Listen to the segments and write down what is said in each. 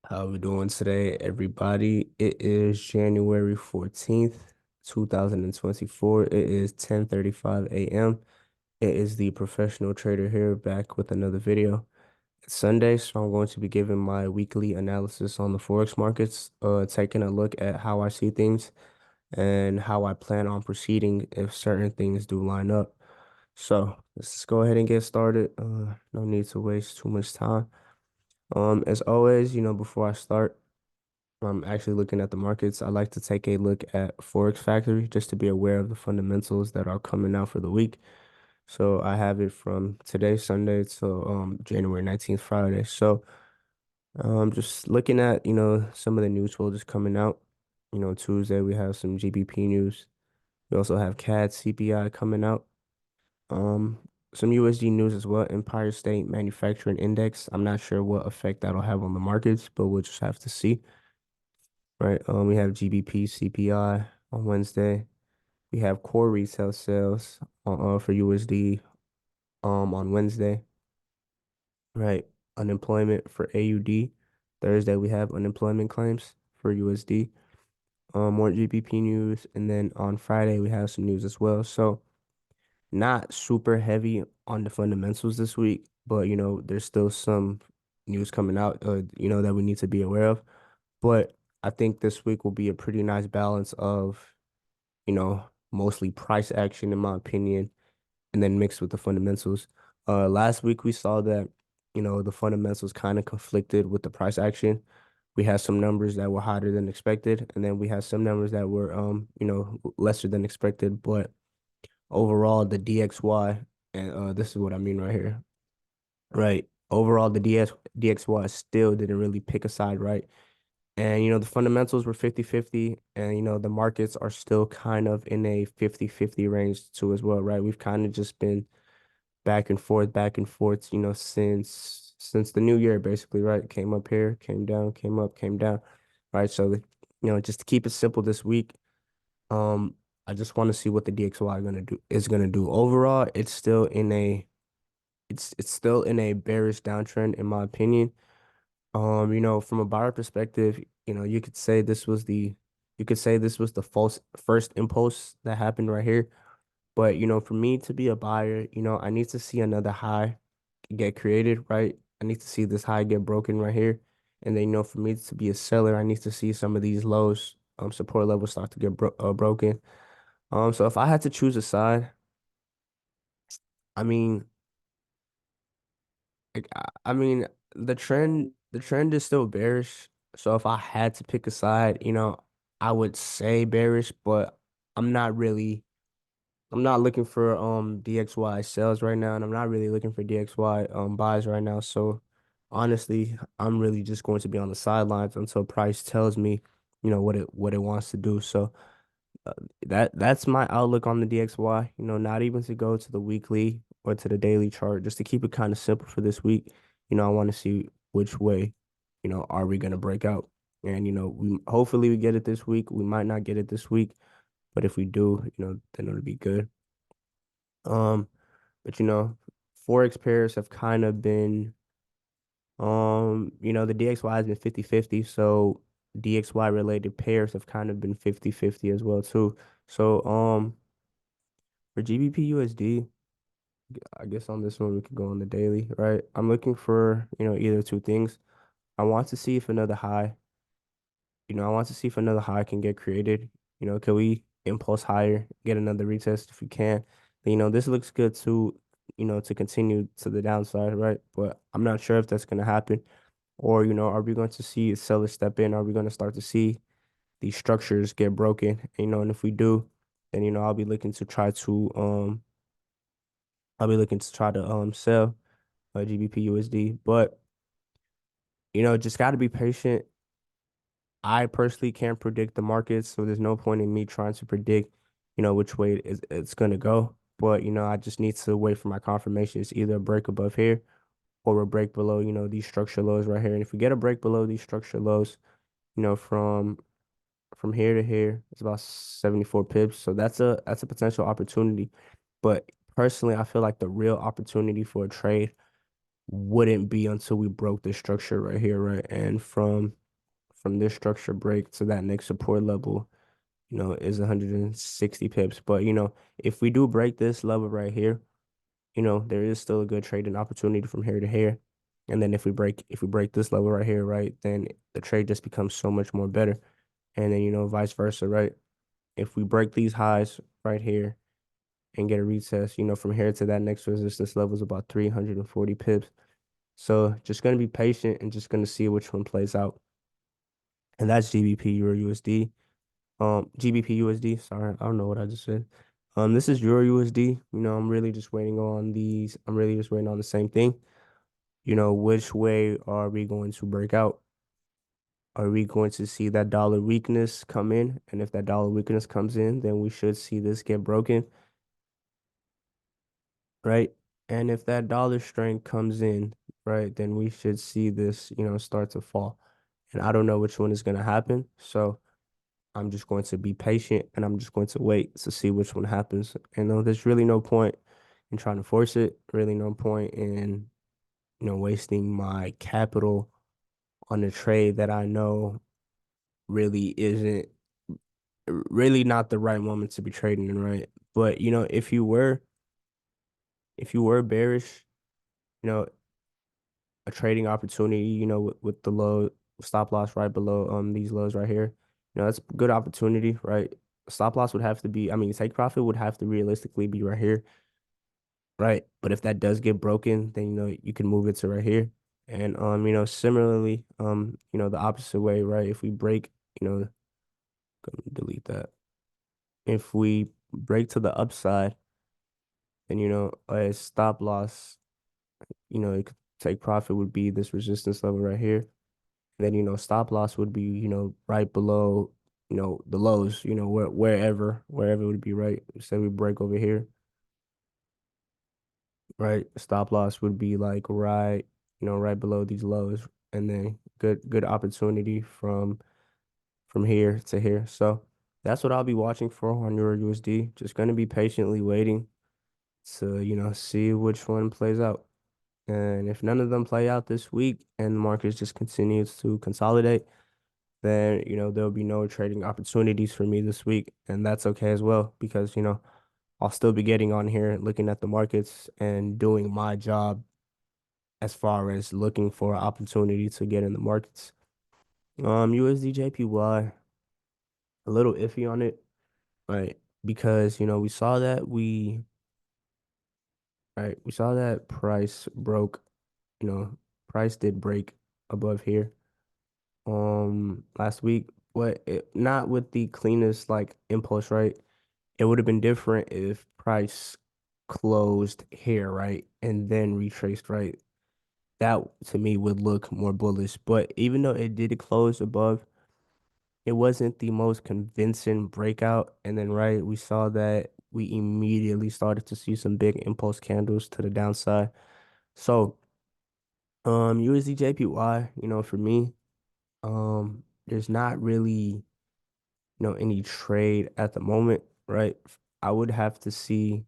How we doing today, everybody? It is January 14th, 2024. It is 10:35 a.m. It is the professional trader here back with another video. It's Sunday, so I'm going to be giving my weekly analysis on the Forex markets, taking a look at how I see things and how I plan on proceeding if certain things do line up. So let's just go ahead and get started. No need to waste too much time. As always, before I start, I'm actually looking at the markets. I like to take a look at Forex Factory just to be aware of the fundamentals that are coming out for the week. So I have it from today, Sunday, to January 19th, Friday. So just looking at, some of the news flow just coming out. Tuesday we have some GBP news. We also have CAD CPI coming out. Um, some USD news as well. Empire State Manufacturing Index. I'm not sure what effect that'll have on the markets, but we'll just have to see. Right. We have GBP CPI on Wednesday. We have core retail sales for USD on Wednesday. Right. Unemployment for AUD. Thursday we have unemployment claims for USD. More GBP news, and then on Friday we have some news as well. So not super heavy on the fundamentals this week, but there's still some news coming out that we need to be aware of. But I think this week will be a pretty nice balance of mostly price action in my opinion, and then mixed with the fundamentals. Last week we saw that, the fundamentals kind of conflicted with the price action. We had some numbers that were higher than expected, and then we had some numbers that were lesser than expected. But overall, the DXY, and this is what I mean right here, right? Overall, the DXY still didn't really pick a side, right? And, the fundamentals were 50-50, and, the markets are still kind of in a 50-50 range too as well, right? We've kind of just been back and forth, since the new year, basically, right? Came up here, came down, came up, came down, right? So, just to keep it simple this week, um, I just want to see what the DXY gonna do. Overall, it's still in a bearish downtrend, in my opinion. From a buyer perspective, you could say this was the false first impulse that happened right here. But, for me to be a buyer, I need to see another high get created, right? I need to see this high get broken right here. And then, for me to be a seller, I need to see some of these lows, support levels start to get broken. So if I had to choose a side, I mean, I mean, the trend is still bearish. So if I had to pick a side, I would say bearish, but I'm not really I'm not looking for DXY sells right now, and I'm not really looking for DXY buys right now. So honestly, I'm really just going to be on the sidelines until price tells me, what it wants to do. So uh, that's my outlook on the DXY. Not even to go to the weekly or to the daily chart, just to keep it kind of simple for this week. I want to see which way, are we gonna break out? And we hopefully we get it this week. We might not get it this week, but if we do, then it'll be good. Um, but Forex pairs have kind of been the DXY has been 50-50, so DXY related pairs have kind of been 50-50 as well too. So for GBP USD, I guess on this one we could go on the daily, right? I'm looking for, either two things. I want to see if another high, I want to see if another high can get created. Can we impulse higher, get another retest if we can? This looks good to, to continue to the downside, right? But I'm not sure if that's going to happen. Or, are we going to see a seller step in? Are we going to start to see these structures get broken? And if we do, then, I'll be looking to try to sell GBP USD. But, just got to be patient. I personally can't predict the markets, so there's no point in me trying to predict, which way it's gonna go. But I just need to wait for my confirmation. It's either a break above here or a break below, these structure lows right here. And if we get a break below these structure lows, from here to here, it's about 74 pips. So that's a potential opportunity. But personally, I feel like the real opportunity for a trade wouldn't be until we broke this structure right here, right? And from this structure break to that next support level, is 160 pips. But if we do break this level right here, there is still a good trading opportunity from here to here. And then if we break this level right here, right, then the trade just becomes so much more better. And then, vice versa, right? If we break these highs right here and get a retest, from here to that next resistance level is about 340 pips. So just gonna be patient and just gonna see which one plays out. And that's GBP Euro USD. GBP USD. Sorry, I don't know what I just said. This is Euro USD. I'm really just waiting on these. I'm really just waiting on the same thing. Which way are we going to break out? Are we going to see that dollar weakness come in? And if that dollar weakness comes in, then we should see this get broken, right? And if that dollar strength comes in, right, then we should see this, start to fall. And I don't know which one is going to happen. So I'm just going to be patient and I'm just going to wait to see which one happens. And there's really no point in trying to force it, really no point in, wasting my capital on a trade that I know really isn't really not the right moment to be trading in, right? But if you were bearish, you know, a trading opportunity, with the low stop loss right below these lows right here, that's a good opportunity, right? Stop loss would have to be, I mean, take profit would have to realistically be right here, right? But if that does get broken, then you can move it to right here. And similarly, the opposite way, right? If we break, gonna delete that. If we break to the upside, then a stop loss, it could take profit would be this resistance level right here. Then stop loss would be right below the lows, wherever it would be, right. Say we break over here, right? Stop loss would be like right below these lows, and then good opportunity from here to here. So that's what I'll be watching for on your USD. Just gonna be patiently waiting to see which one plays out. And if none of them play out this week and the market just continues to consolidate, then there'll be no trading opportunities for me this week, and that's okay as well because I'll still be getting on here, looking at the markets and doing my job as far as looking for opportunity to get in the markets. USD JPY, a little iffy on it, right? Because we saw that price broke, price did break above here last week, but not with the cleanest like impulse, right? It would have been different if price closed here, right? And then retraced, right? That to me would look more bullish. But even though it did close above, it wasn't the most convincing breakout. And then, right, we saw that we immediately started to see some big impulse candles to the downside. So, USD JPY, for me, there's not really, any trade at the moment, right? I would have to see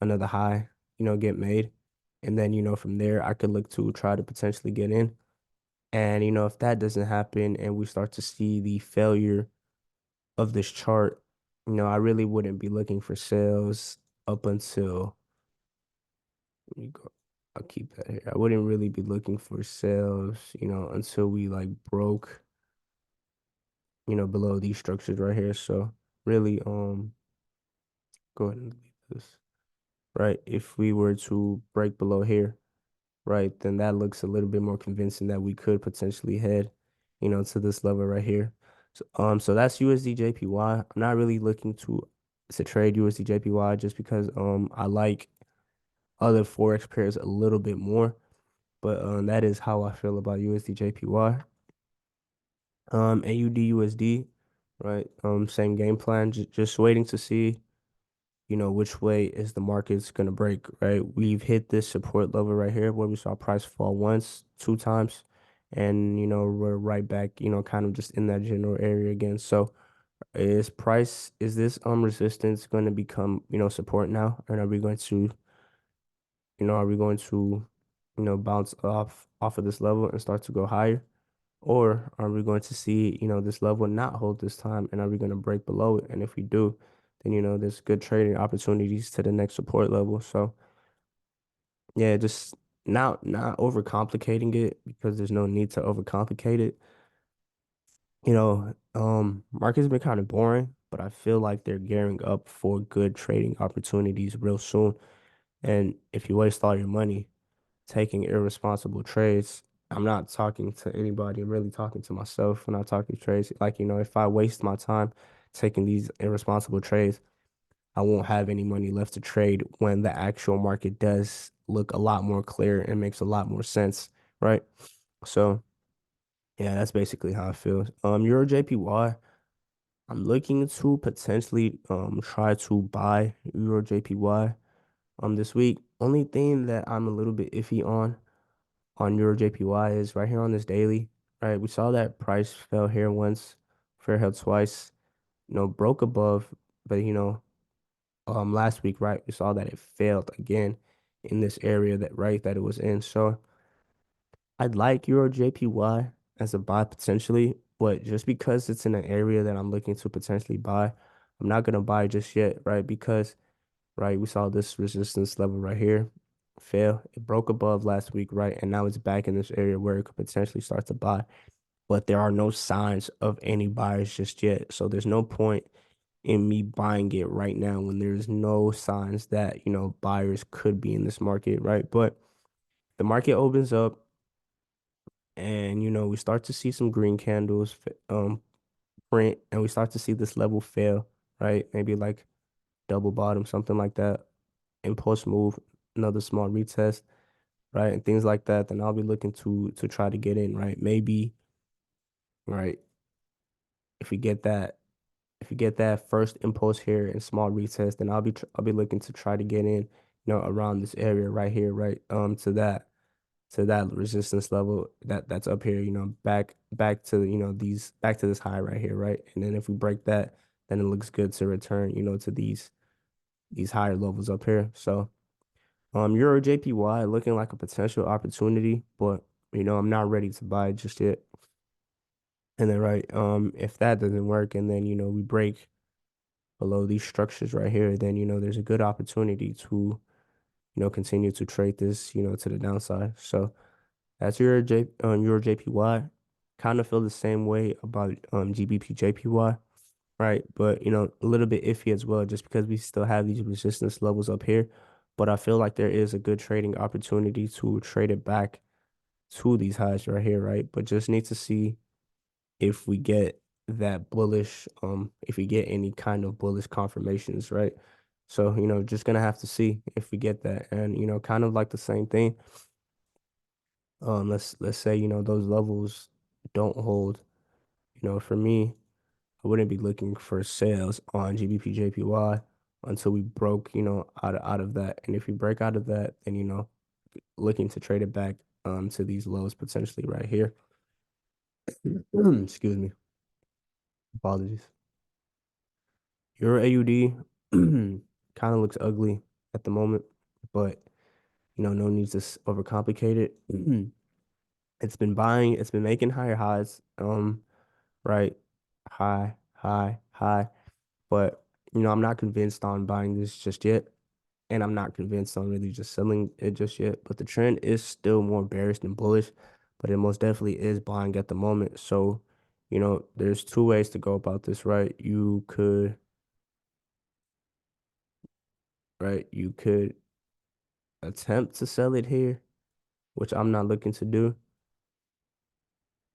another high, get made. And then, from there, I could look to try to potentially get in. And, if that doesn't happen and we start to see the failure of this chart, I really wouldn't be looking for sales up until, let me go, I'll keep that here. I wouldn't really be looking for sales, until we like broke, below these structures right here. So really, go ahead and delete this, right? If we were to break below here, right, then that looks a little bit more convincing that we could potentially head, to this level right here. So that's USD JPY. I'm not really looking to trade USD JPY just because I like other Forex pairs a little bit more. But that is how I feel about USD JPY. AUD USD, right? Same game plan, just waiting to see which way is the market's gonna break, right? We've hit this support level right here where we saw price fall once, two times, and we're right back, kind of just in that general area again. So is this resistance going to become, support now? And are we going to bounce off of this level and start to go higher? Or are we going to see, this level not hold this time, and are we going to break below it? And if we do, then, there's good trading opportunities to the next support level. So yeah, just not overcomplicating it because there's no need to overcomplicate it. Market's been kind of boring, but I feel like they're gearing up for good trading opportunities real soon. And if you waste all your money taking irresponsible trades, I'm not talking to anybody, I'm really talking to myself when I talk these trades. Like, if I waste my time taking these irresponsible trades, I won't have any money left to trade when the actual market does look a lot more clear and makes a lot more sense, right? So yeah, that's basically how I feel. Euro JPY, I'm looking to potentially try to buy Euro JPY this week. Only thing that I'm a little bit iffy on Euro JPY is right here on this daily, right? We saw that price fell here once, fair held twice, broke above, but last week, right, we saw that it failed again in this area that it was in. So I'd like Euro JPY as a buy potentially, but just because it's in an area that I'm looking to potentially buy, I'm not gonna buy just yet, right? Because right, we saw this resistance level right here fail. It broke above last week, right? And now it's back in this area where it could potentially start to buy. But there are no signs of any buyers just yet. So there's no point in me buying it right now when there's no signs that, buyers could be in this market, right? But the market opens up and, we start to see some green candles print and we start to see this level fail, right? Maybe like double bottom, something like that. Impulse move, another small retest, right? And things like that, then I'll be looking to try to get in, right? Maybe, right, if we get that if you get that first impulse here and small retest, then I'll be looking to try to get in, around this area right here, right? To that resistance level that's up here, back to, back to this high right here, right? And then if we break that, then it looks good to return, to these higher levels up here. So Euro JPY looking like a potential opportunity, but I'm not ready to buy it just yet. And then right, if that doesn't work and then we break below these structures right here, then there's a good opportunity to continue to trade this to the downside. So that's your JPY. Kind of feel the same way about GBP JPY, right? But a little bit iffy as well, just because we still have these resistance levels up here. But I feel like there is a good trading opportunity to trade it back to these highs right here, right? But just need to see if we get that bullish, if we get any kind of bullish confirmations, right? So, just gonna have to see if we get that. And, kind of like the same thing. Let's say, those levels don't hold. For me, I wouldn't be looking for sales on GBP JPY until we broke, out of that. And if we break out of that, then, looking to trade it back to these lows potentially right here. Excuse me. Apologies. Your AUD kind of looks ugly at the moment, but no need to overcomplicate it. It's been making higher highs, right? High, high, high. But I'm not convinced on buying this just yet. And I'm not convinced on really just selling it just yet. But the trend is still more bearish than bullish, but it most definitely is buying at the moment. So, there's two ways to go about this, right? You could attempt to sell it here, which I'm not looking to do.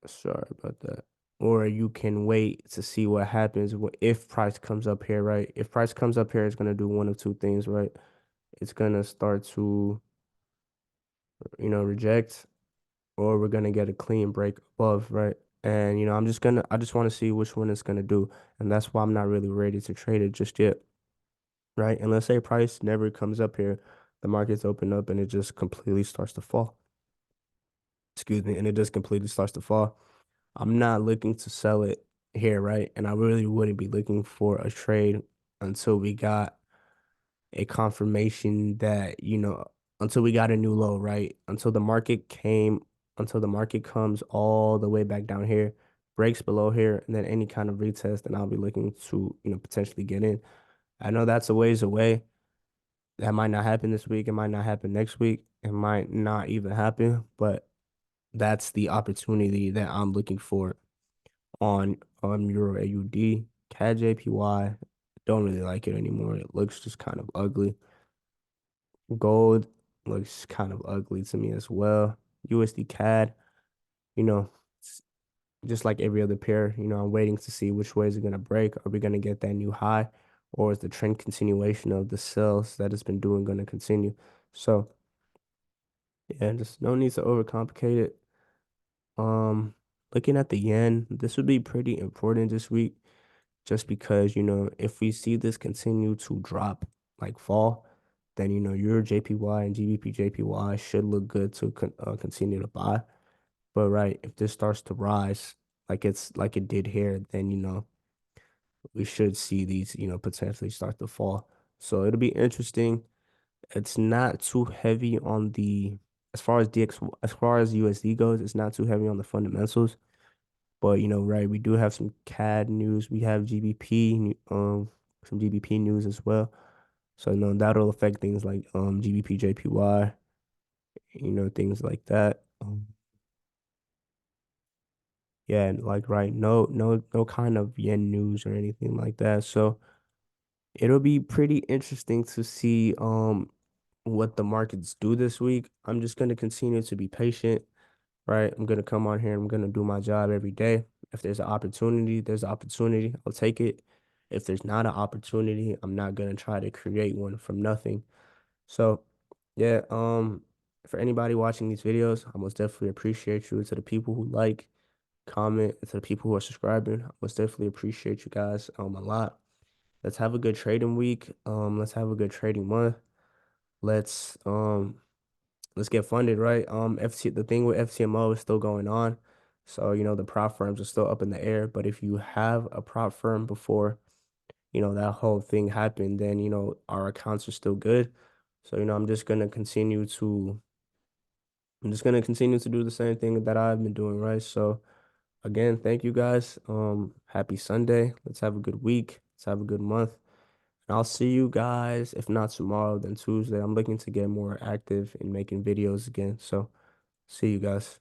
Sorry about that. Or you can wait to see what happens if price comes up here, right? If price comes up here, it's going to do one of two things, right? It's going to start to, reject, or we're going to get a clean break above, right? And, I just want to see which one it's going to do. And that's why I'm not really ready to trade it just yet, right? And let's say price never comes up here, the market's open up and it just completely starts to fall. Excuse me. And it just completely starts to fall. I'm not looking to sell it here, right? And I really wouldn't be looking for a trade until we got a confirmation that, until we got a new low, right? Until the market comes all the way back down here, breaks below here, and then any kind of retest, and I'll be looking to, potentially get in. I know that's a ways away. That might not happen this week. It might not happen next week. It might not even happen, but that's the opportunity that I'm looking for on Euro AUD. CAD JPY, don't really like it anymore. It looks just kind of ugly. Gold looks kind of ugly to me as well. USD CAD, you know, it's just like every other pair, I'm waiting to see which way is it going to break. Are we going to get that new high, or is the trend continuation of the sales that it's been doing going to continue? So, yeah, just no need to overcomplicate it. Um, Looking at the yen, this would be pretty important this week just because, if we see this continue to drop, like fall, then, your JPY and GBP JPY should look good to continue to buy. But right, if this starts to rise like it did here, then, we should see these, potentially start to fall. So it'll be interesting. It's not too heavy on the as far as USD goes, it's not too heavy on the fundamentals. But right, we do have some CAD news. We have some GBP news as well. So that'll affect things like GBP JPY, things like that. Yeah, and like right, no kind of yen news or anything like that. So it'll be pretty interesting to see what the markets do this week. I'm just gonna continue to be patient, right? I'm gonna come on here. I'm gonna do my job every day. If there's an opportunity, there's an opportunity. I'll take it. If there's not an opportunity, I'm not gonna try to create one from nothing. So, yeah, for anybody watching these videos, I most definitely appreciate you. To the people who like, comment, and to the people who are subscribing, I most definitely appreciate you guys a lot. Let's have a good trading week. Let's have a good trading month. Let's um let's get funded, right? The thing with FTMO is still going on. So, the prop firms are still up in the air. But if you have a prop firm before, that whole thing happened, then, our accounts are still good. So, I'm just gonna continue to do the same thing that I've been doing, right? So again, thank you guys. Happy Sunday. Let's have a good week. Let's have a good month. And I'll see you guys, if not tomorrow, then Tuesday. I'm looking to get more active in making videos again. So see you guys.